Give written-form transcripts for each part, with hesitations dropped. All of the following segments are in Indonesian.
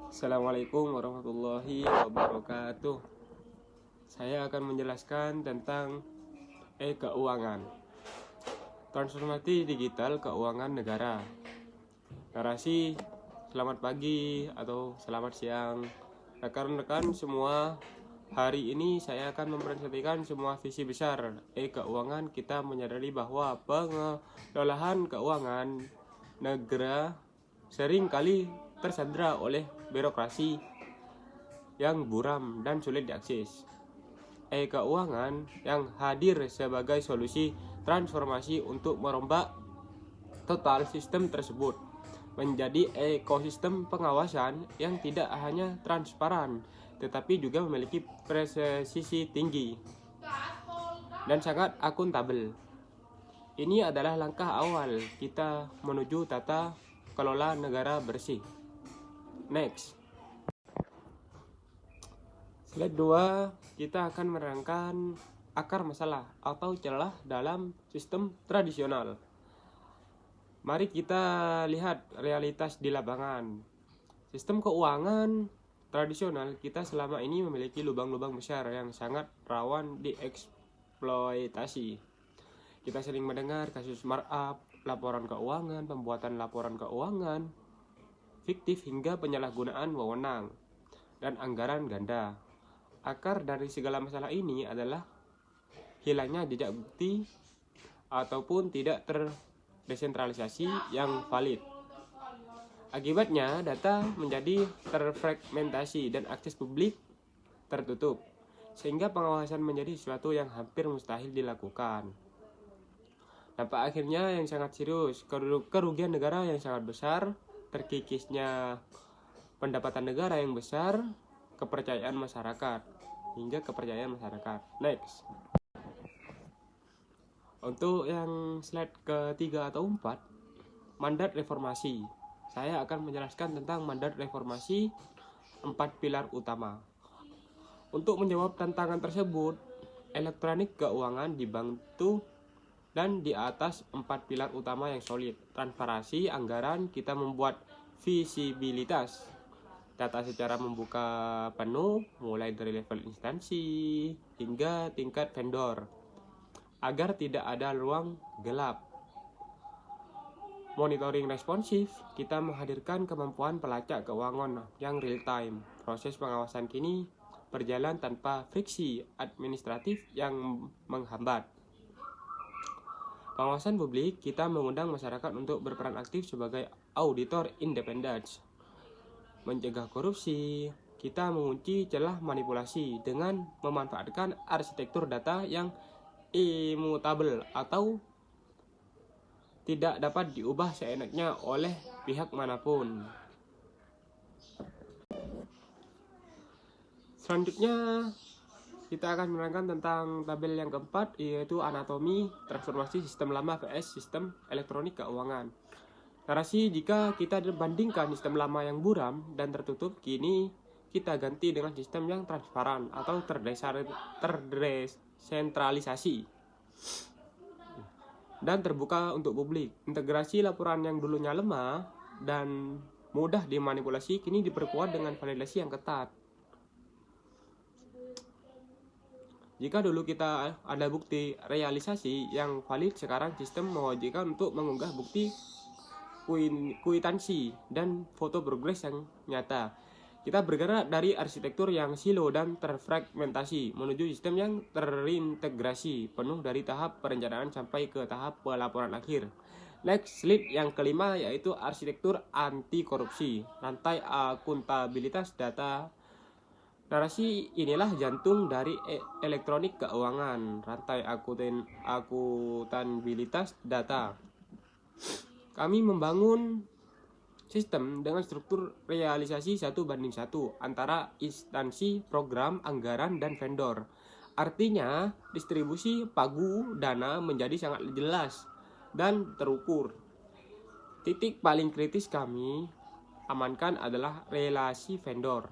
Assalamualaikum warahmatullahi wabarakatuh. Saya akan menjelaskan tentang keuangan. Transformasi digital keuangan negara. Narasi, selamat pagi atau selamat siang rekan-rekan semua. Hari ini saya akan mempresentasikan semua visi besar keuangan. Kita menyadari bahwa pengelolaan keuangan negara sering kali tersandra oleh birokrasi yang buram dan sulit diakses. Keuangan yang hadir sebagai solusi transformasi untuk merombak total sistem tersebut menjadi ekosistem pengawasan yang tidak hanya transparan tetapi juga memiliki presisi tinggi dan sangat akuntabel. Ini adalah langkah awal kita menuju tata kelola negara bersih. Next. Slide 2, kita akan menerangkan akar masalah atau celah dalam sistem tradisional. Mari kita lihat realitas di lapangan. Sistem keuangan tradisional kita selama ini memiliki lubang-lubang besar yang sangat rawan dieksploitasi. Kita sering mendengar kasus markup, laporan keuangan, pembuatan laporan keuangan fiktif hingga penyalahgunaan wewenang dan anggaran ganda. Akar dari segala masalah ini adalah hilangnya jejak bukti ataupun tidak terdesentralisasi yang valid. Akibatnya data menjadi terfragmentasi dan akses publik tertutup, sehingga pengawasan menjadi sesuatu yang hampir mustahil dilakukan. Dampak akhirnya yang sangat serius, kerugian negara yang sangat besar, terkikisnya pendapatan negara yang besar, kepercayaan masyarakat, hingga kepercayaan masyarakat. Next. Untuk yang slide ketiga atau 4, mandat reformasi. Saya akan menjelaskan tentang mandat reformasi 4 pilar utama. Untuk menjawab tantangan tersebut, elektronik keuangan dibantu dan di atas 4 pilar utama yang solid. Transparansi anggaran, kita membuat visibilitas data secara membuka penuh, mulai dari level instansi hingga tingkat vendor, agar tidak ada ruang gelap. Monitoring responsif, kita menghadirkan kemampuan pelacak keuangan yang real time. Proses pengawasan kini berjalan tanpa friksi administratif yang menghambat. Pengawasan publik, kita mengundang masyarakat untuk berperan aktif sebagai auditor independen. Mencegah korupsi, kita mengunci celah manipulasi dengan memanfaatkan arsitektur data yang immutable atau tidak dapat diubah seenaknya oleh pihak manapun. Selanjutnya, kita akan menerangkan tentang tabel yang keempat, yaitu anatomi transformasi sistem lama vs sistem elektronik keuangan. Narasi, jika kita bandingkan sistem lama yang buram dan tertutup, kini kita ganti dengan sistem yang transparan atau terdesentralisasi dan terbuka untuk publik. Integrasi laporan yang dulunya lemah dan mudah dimanipulasi kini diperkuat dengan validasi yang ketat. Jika dulu kita ada bukti realisasi yang valid, sekarang sistem mewajibkan untuk mengunggah bukti kwitansi dan foto progres yang nyata. Kita bergerak dari arsitektur yang silo dan terfragmentasi menuju sistem yang terintegrasi penuh dari tahap perencanaan sampai ke tahap pelaporan akhir. Next, slide yang kelima, yaitu arsitektur anti korupsi, rantai akuntabilitas data. Narasi, inilah jantung dari elektronik keuangan, rantai akuntabilitas data. Kami membangun sistem dengan struktur realisasi 1:1 antara instansi, program, anggaran, dan vendor. Artinya, distribusi pagu dana menjadi sangat jelas dan terukur. Titik paling kritis kami amankan adalah relasi vendor,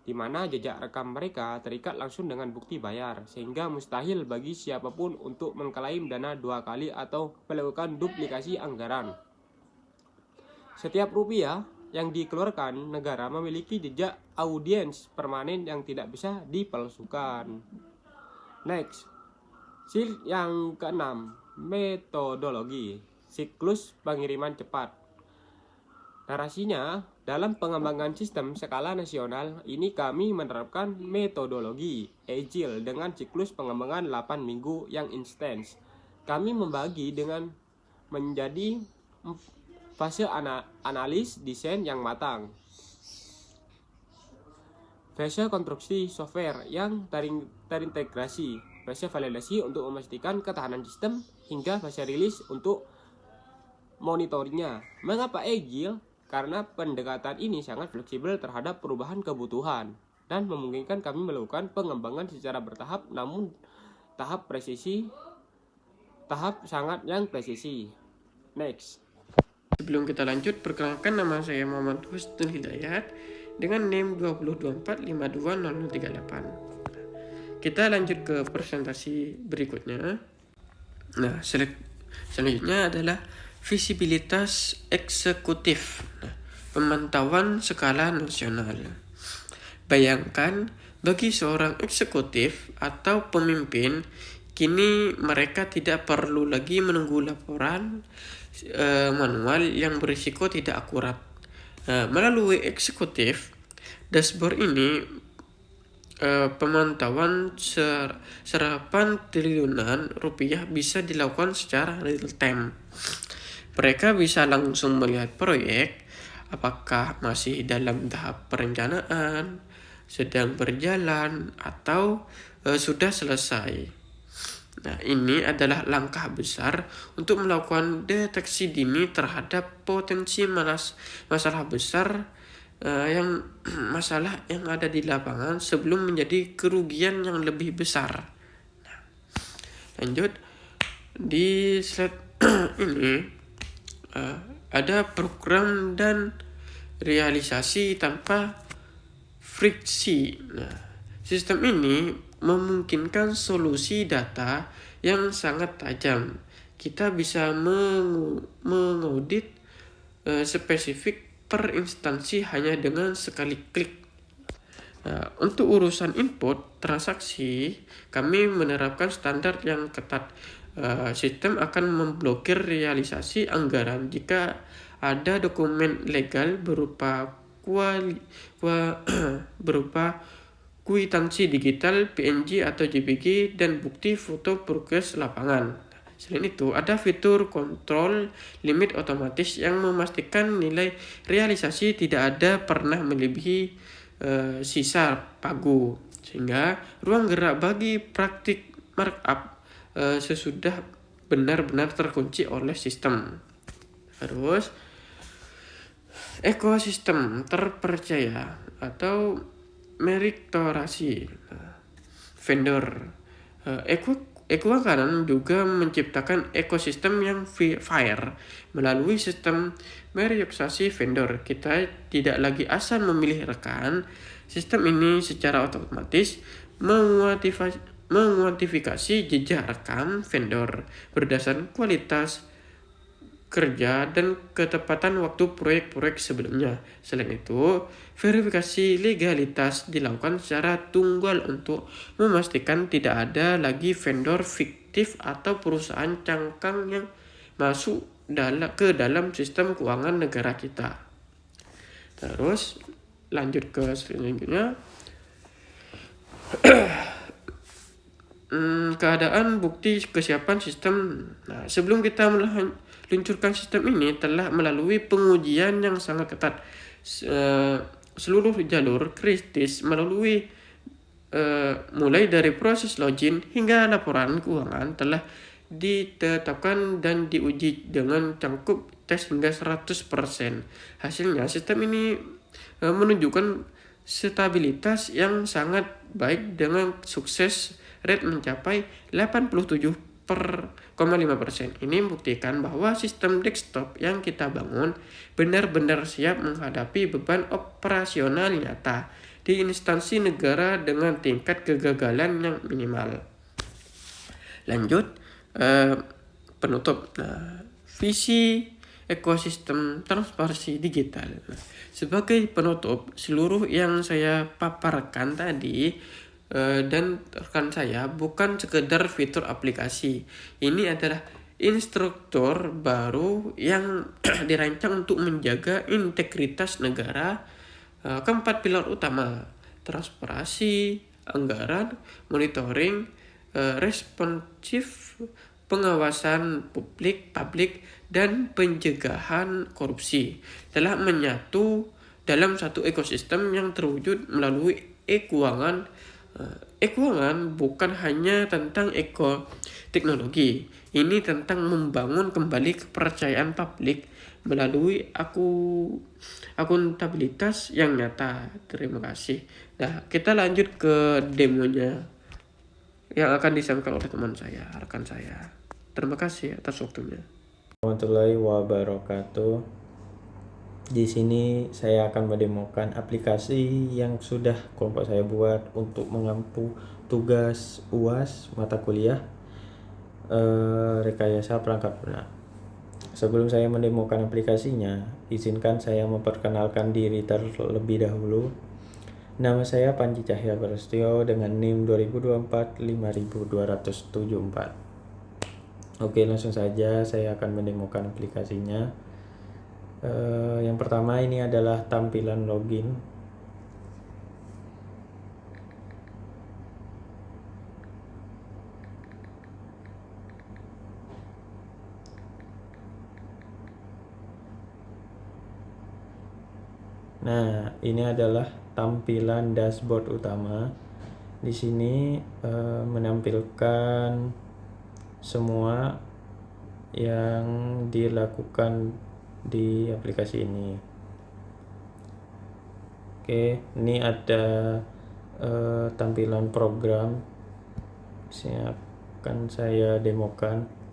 di mana jejak rekam mereka terikat langsung dengan bukti bayar, sehingga mustahil bagi siapapun untuk mengklaim dana 2 kali atau melakukan duplikasi anggaran. Setiap rupiah yang dikeluarkan negara memiliki jejak audiens permanen yang tidak bisa dipalsukan. Next, yang keenam, metodologi siklus pengiriman cepat. Narasinya, dalam pengembangan sistem skala nasional ini kami menerapkan metodologi Agile dengan siklus pengembangan 8 minggu yang intens. Kami membagi dengan menjadi fase analis desain yang matang, fase konstruksi software yang terintegrasi, fase validasi untuk memastikan ketahanan sistem, hingga fase rilis untuk monitoringnya. Mengapa Agile? Karena pendekatan ini sangat fleksibel terhadap perubahan kebutuhan dan memungkinkan kami melakukan pengembangan secara bertahap, namun tahap sangat yang presisi. Next. Sebelum kita lanjut, perkenalkan, nama saya Muhammad Husnul Hidayat dengan NIM 2024520038. Kita lanjut ke presentasi berikutnya. Nah, selanjutnya adalah visibilitas eksekutif, pemantauan skala nasional. Bayangkan, bagi seorang eksekutif atau pemimpin, kini mereka tidak perlu lagi menunggu laporan manual yang berisiko tidak akurat. Melalui eksekutif, dashboard ini pemantauan serapan triliunan rupiah bisa dilakukan secara real time. Mereka bisa langsung melihat proyek, apakah masih dalam tahap perencanaan, sedang berjalan, atau sudah selesai. Nah, ini adalah langkah besar untuk melakukan deteksi dini terhadap potensi masalah besar masalah yang ada di lapangan sebelum menjadi kerugian yang lebih besar. Nah, lanjut di slide ini. Ada program dan realisasi tanpa friksi. Nah, sistem ini memungkinkan solusi data yang sangat tajam. Kita bisa mengaudit spesifik per instansi hanya dengan sekali klik. Nah, untuk urusan input transaksi, kami menerapkan standar yang ketat. Sistem akan memblokir realisasi anggaran jika ada dokumen legal berupa kwitansi digital, PNG atau JPG, dan bukti foto progres lapangan. Selain itu, ada fitur kontrol limit otomatis yang memastikan nilai realisasi tidak ada pernah melebihi sisa pagu, sehingga ruang gerak bagi praktik markup sesudah benar-benar terkunci oleh sistem. Terus, ekosistem terpercaya atau meritokrasi vendor. Equakanan juga menciptakan ekosistem yang fair melalui sistem meritokrasi vendor. Kita tidak lagi asal memilih rekan. Sistem ini secara otomatis menguantifikasi jejak rekam vendor berdasarkan kualitas kerja dan ketepatan waktu proyek-proyek sebelumnya. Selain itu, verifikasi legalitas dilakukan secara tunggal untuk memastikan tidak ada lagi vendor fiktif atau perusahaan cangkang yang masuk ke dalam sistem keuangan negara kita. Terus lanjut ke selanjutnya. Keadaan bukti kesiapan sistem. Nah, sebelum kita meluncurkan sistem ini telah melalui pengujian yang sangat ketat. Seluruh jalur kritis mulai dari proses login hingga laporan keuangan telah ditetapkan dan diuji dengan cakup tes hingga 100%. Hasilnya, sistem ini menunjukkan stabilitas yang sangat baik dengan sukses rate mencapai 87,5%. Ini membuktikan bahwa sistem desktop yang kita bangun benar-benar siap menghadapi beban operasional nyata di instansi negara dengan tingkat kegagalan yang minimal. Lanjut, penutup. Nah, visi ekosistem transparansi digital. Nah, sebagai penutup, seluruh yang saya paparkan tadi dan rekan saya bukan sekedar fitur aplikasi. Ini adalah instruktur baru yang dirancang untuk menjaga integritas negara. Keempat pilar utama: transparansi, anggaran, monitoring, responsif, pengawasan publik, dan pencegahan korupsi telah menyatu dalam satu ekosistem yang terwujud melalui e-keuangan. E-keuangan bukan hanya tentang teknologi, ini tentang membangun kembali kepercayaan publik melalui akuntabilitas yang nyata. Terima kasih. Nah, kita lanjut ke demonya yang akan disampaikan oleh teman saya, rekan saya. Terima kasih atas waktunya. Warahmatullahi wabarakatuh. Di sini saya akan mendemokan aplikasi yang sudah kelompok saya buat untuk mengampu tugas UAS mata kuliah rekayasa perangkat lunak. Sebelum saya mendemokan aplikasinya, izinkan saya memperkenalkan diri terlebih dahulu. Nama saya Panji Cahya Prasetyo dengan NIM 2024 5274. Oke, langsung saja saya akan mendemokan aplikasinya. Yang pertama ini adalah tampilan login. Nah, ini adalah tampilan dashboard utama. Di sini menampilkan semua yang dilakukan di aplikasi ini. Oke, ini ada tampilan program. Sini akan saya demokan.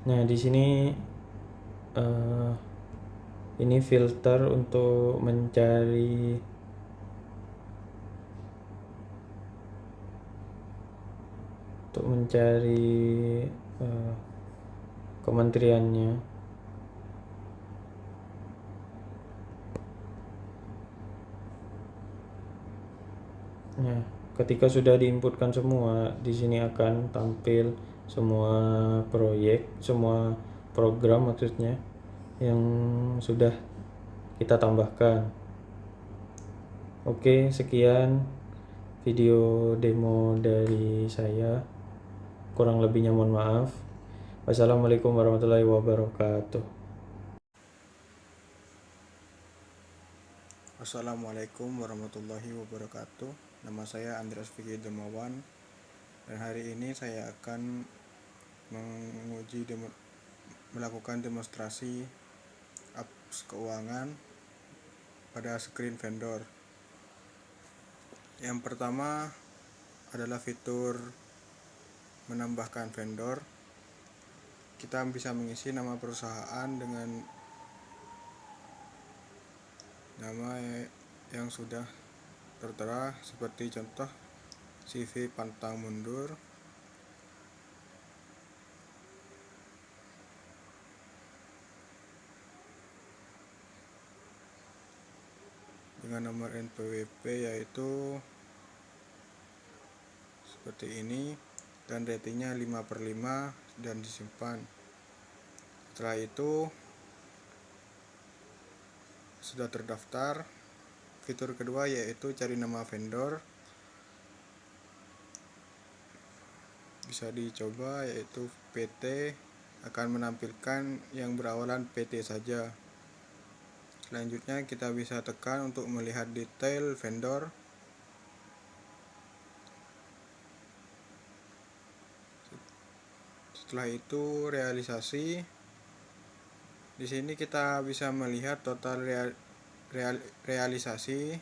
Nah, di sini ini filter untuk mencari kementeriannya. Nah, ketika sudah diinputkan semua, di sini akan tampil semua proyek, semua program maksudnya yang sudah kita tambahkan. Oke, sekian video demo dari saya. Kurang lebihnya mohon maaf. Wassalamualaikum warahmatullahi wabarakatuh. Assalamualaikum warahmatullahi wabarakatuh. Nama saya Andreas Fikri Dermawan, dan hari ini saya akan melakukan demonstrasi apps keuangan pada screen vendor. Yang pertama adalah fitur menambahkan vendor. Kita bisa mengisi nama perusahaan dengan nama yang sudah tertera, seperti contoh CV pantang mundur. dengan nomor NPWP yaitu seperti ini, dan ratingnya 5/5 dan disimpan. Setelah itu sudah terdaftar. Fitur kedua yaitu cari nama vendor, bisa dicoba, yaitu PT, akan menampilkan yang berawalan PT saja. Selanjutnya kita bisa tekan untuk melihat detail vendor. Setelah itu realisasi. Di sini kita bisa melihat total realisasi,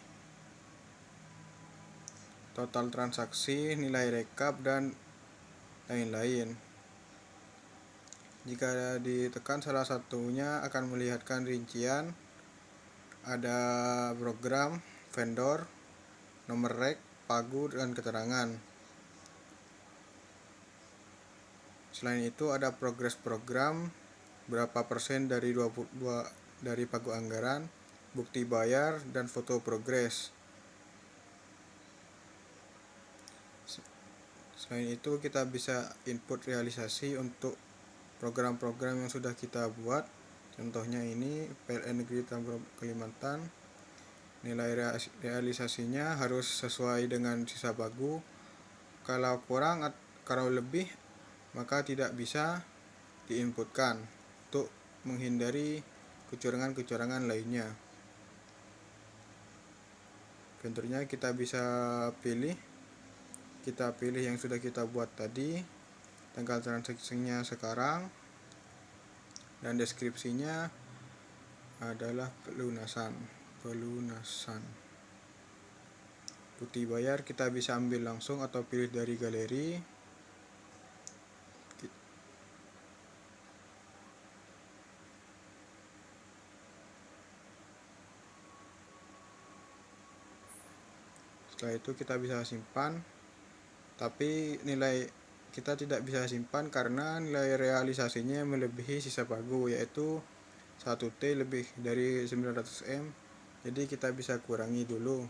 total transaksi, nilai rekap, dan lain-lain. Jika ditekan salah satunya akan melihatkan rincian, ada program, vendor, nomor rek, pagu, dan keterangan. Selain itu ada progres program, berapa persen dari 22 dari pagu anggaran, bukti bayar, dan foto progres. Selain itu kita bisa input realisasi untuk program-program yang sudah kita buat. Contohnya ini PLN Negeri Tangerang Kalimantan. Nilai realisasinya harus sesuai dengan sisa pagu. Kalau kurang kalau lebih maka tidak bisa diinputkan untuk menghindari kecurangan-kecurangan lainnya. Vendornya kita bisa pilih. Kita pilih yang sudah kita buat tadi, tanggal transaksinya sekarang, dan deskripsinya adalah pelunasan. Bukti bayar kita bisa ambil langsung atau pilih dari galeri. Setelah itu kita bisa simpan, tapi nilai kita tidak bisa simpan karena nilai realisasinya melebihi sisa pagu, yaitu 1T lebih dari 900M. Jadi kita bisa kurangi dulu.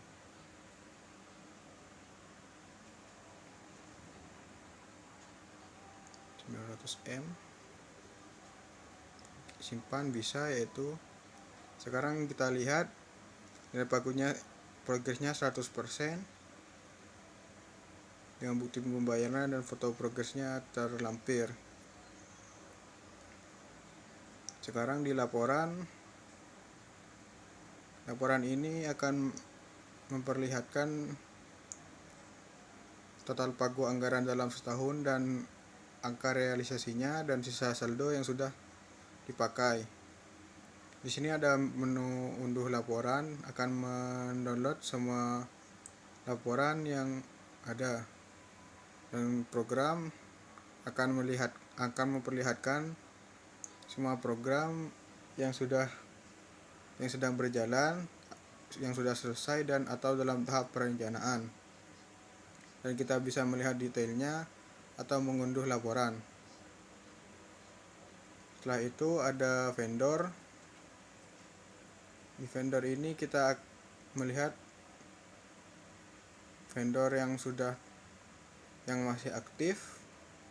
M simpan bisa, yaitu sekarang kita lihat nilai pagunya progresnya 100% dengan bukti pembayaran dan foto progresnya terlampir. Sekarang di laporan ini akan memperlihatkan total pagu anggaran dalam setahun dan angka realisasinya dan sisa saldo yang sudah dipakai. Di sini ada menu unduh laporan, akan mendownload semua laporan yang ada, dan program akan memperlihatkan semua program yang sedang berjalan, yang sudah selesai, dan atau dalam tahap perencanaan. Dan kita bisa melihat detailnya atau mengunduh laporan. Setelah itu ada vendor. Di vendor ini kita melihat vendor yang masih aktif,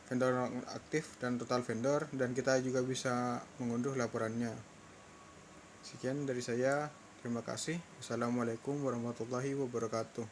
vendor aktif, dan total vendor, dan kita juga bisa mengunduh laporannya. Sekian dari saya, terima kasih. Wassalamualaikum warahmatullahi wabarakatuh.